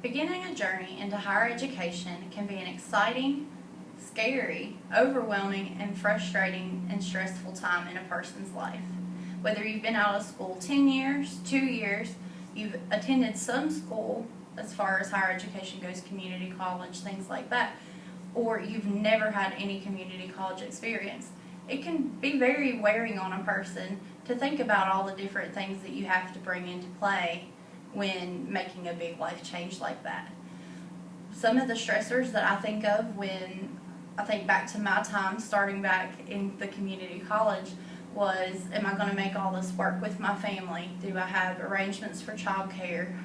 Beginning a journey into higher education can be an exciting, scary, overwhelming, and frustrating and stressful time in a person's life. Whether you've been out of school 10 years, 2 years, you've attended some school as far as higher education goes, community college, things like that, or you've never had any community college experience, it can be very wearing on a person to think about all the different things that you have to bring into play when making a big life change like that. Some of the stressors that I think of when I think back to my time starting back in the community college was, am I going to make all this work with my family? Do I have arrangements for childcare?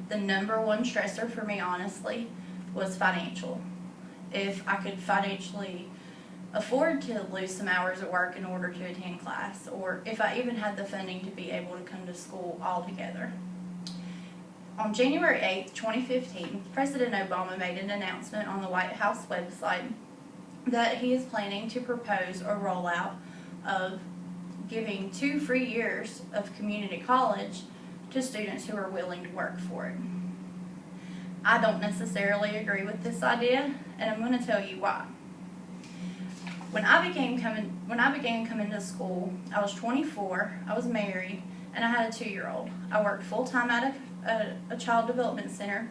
The number one stressor for me, honestly, was financial. If I could financially afford to lose some hours at work in order to attend class, or if I even had the funding to be able to come to school altogether. On January 8th, 2015, President Obama made an announcement on the White House website that he is planning to propose a rollout of giving 2 free years of community college to students who are willing to work for it. I don't necessarily agree with this idea, and I'm going to tell you why. When I began coming to school, I was 24, I was married, and I had a 2-year-old. I worked full-time at a child development center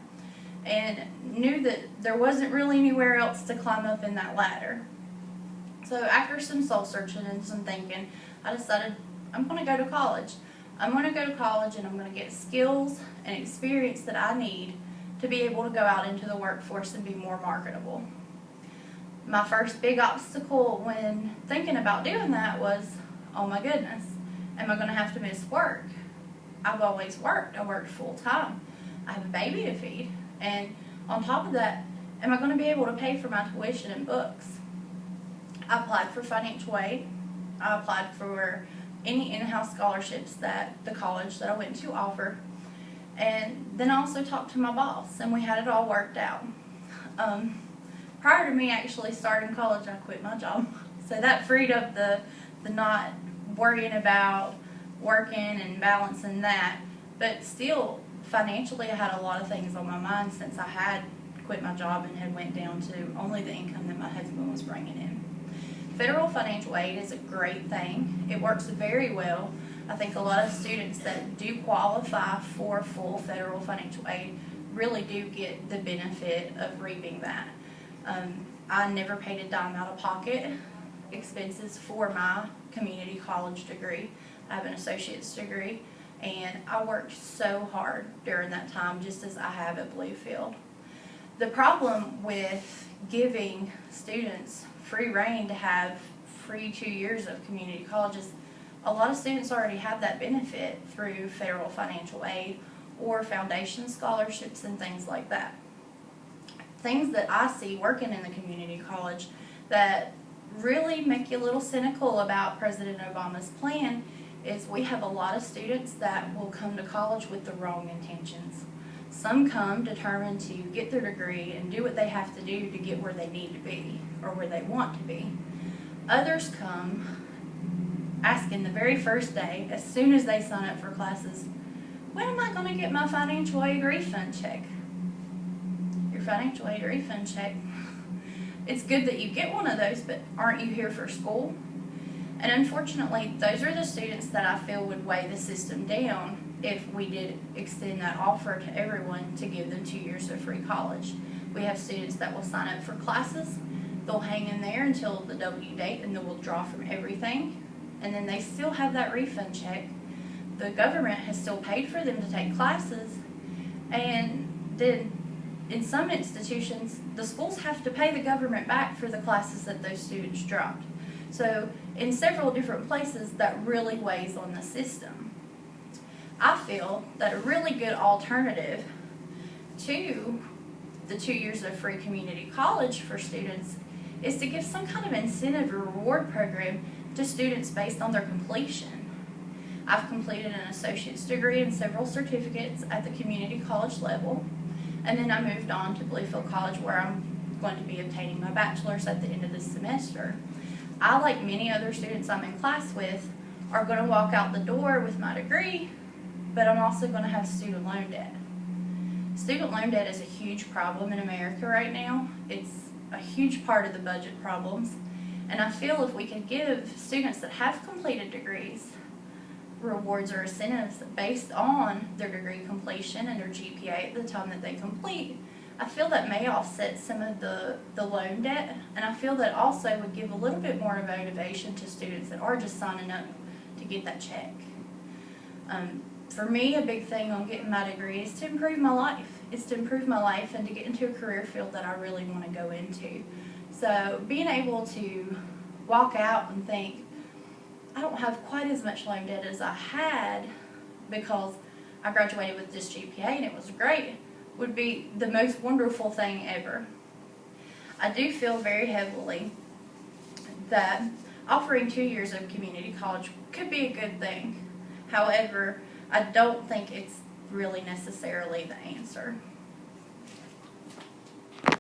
and knew that there wasn't really anywhere else to climb up in that ladder. So after some soul searching and some thinking, I decided I'm going to go to college. I'm going to go to college and I'm going to get skills and experience that I need to be able to go out into the workforce and be more marketable. My first big obstacle when thinking about doing that was, oh my goodness, am I going to have to miss work? I've always worked. I worked full time. I have a baby to feed. And on top of that, am I going to be able to pay for my tuition and books? I applied for financial aid. I applied for any in-house scholarships that the college that I went to offered. And then I also talked to my boss, and we had it all worked out. Prior to me actually starting college, I quit my job. So that freed up the not worrying about working and balancing that. But still, financially, I had a lot of things on my mind since I had quit my job and had went down to only the income that my husband was bringing in. Federal financial aid is a great thing. It works very well. I think a lot of students that do qualify for full federal financial aid really do get the benefit of reaping that. I never paid a dime out of pocket expenses for my community college degree. I have an associate's degree, and I worked so hard during that time, just as I have at Bluefield. The problem with giving students free reign to have free 2 years of community college is a lot of students already have that benefit through federal financial aid or foundation scholarships and things like that. Things that I see working in the community college that really make you a little cynical about President Obama's plan is we have a lot of students that will come to college with the wrong intentions. Some come determined to get their degree and do what they have to do to get where they need to be or where they want to be. Others come asking the very first day, as soon as they sign up for classes, when am I going to get my financial aid refund check? Your financial aid refund check? It's good that you get one of those, but aren't you here for school? And unfortunately, those are the students that I feel would weigh the system down if we did extend that offer to everyone to give them 2 years of free college. We have students that will sign up for classes, they'll hang in there until the W date, and they'll withdraw from everything, and then they still have that refund check. The government has still paid for them to take classes, and then in some institutions, the schools have to pay the government back for the classes that those students dropped. So in several different places, that really weighs on the system. I feel that a really good alternative to the 2 years of free community college for students is to give some kind of incentive or reward program to students based on their completion. I've completed an associate's degree and several certificates at the community college level, and then I moved on to Bluefield College, where I'm going to be obtaining my bachelor's at the end of this semester. I, like many other students I'm in class with, are going to walk out the door with my degree, but I'm also going to have student loan debt. Student loan debt is a huge problem in America right now. It's a huge part of the budget problems. And I feel if we could give students that have completed degrees rewards or incentives based on their degree completion and their GPA at the time that they complete, I feel that may offset some of the loan debt, and I feel that also would give a little bit more motivation to students that are just signing up to get that check. For me, a big thing on getting my degree is to improve my life. It's to improve my life and to get into a career field that I really want to go into. So being able to walk out and think, I don't have quite as much loan debt as I had because I graduated with this GPA and it was great, would be the most wonderful thing ever. I do feel very heavily that offering 2 years of community college could be a good thing. However, I don't think it's really necessarily the answer.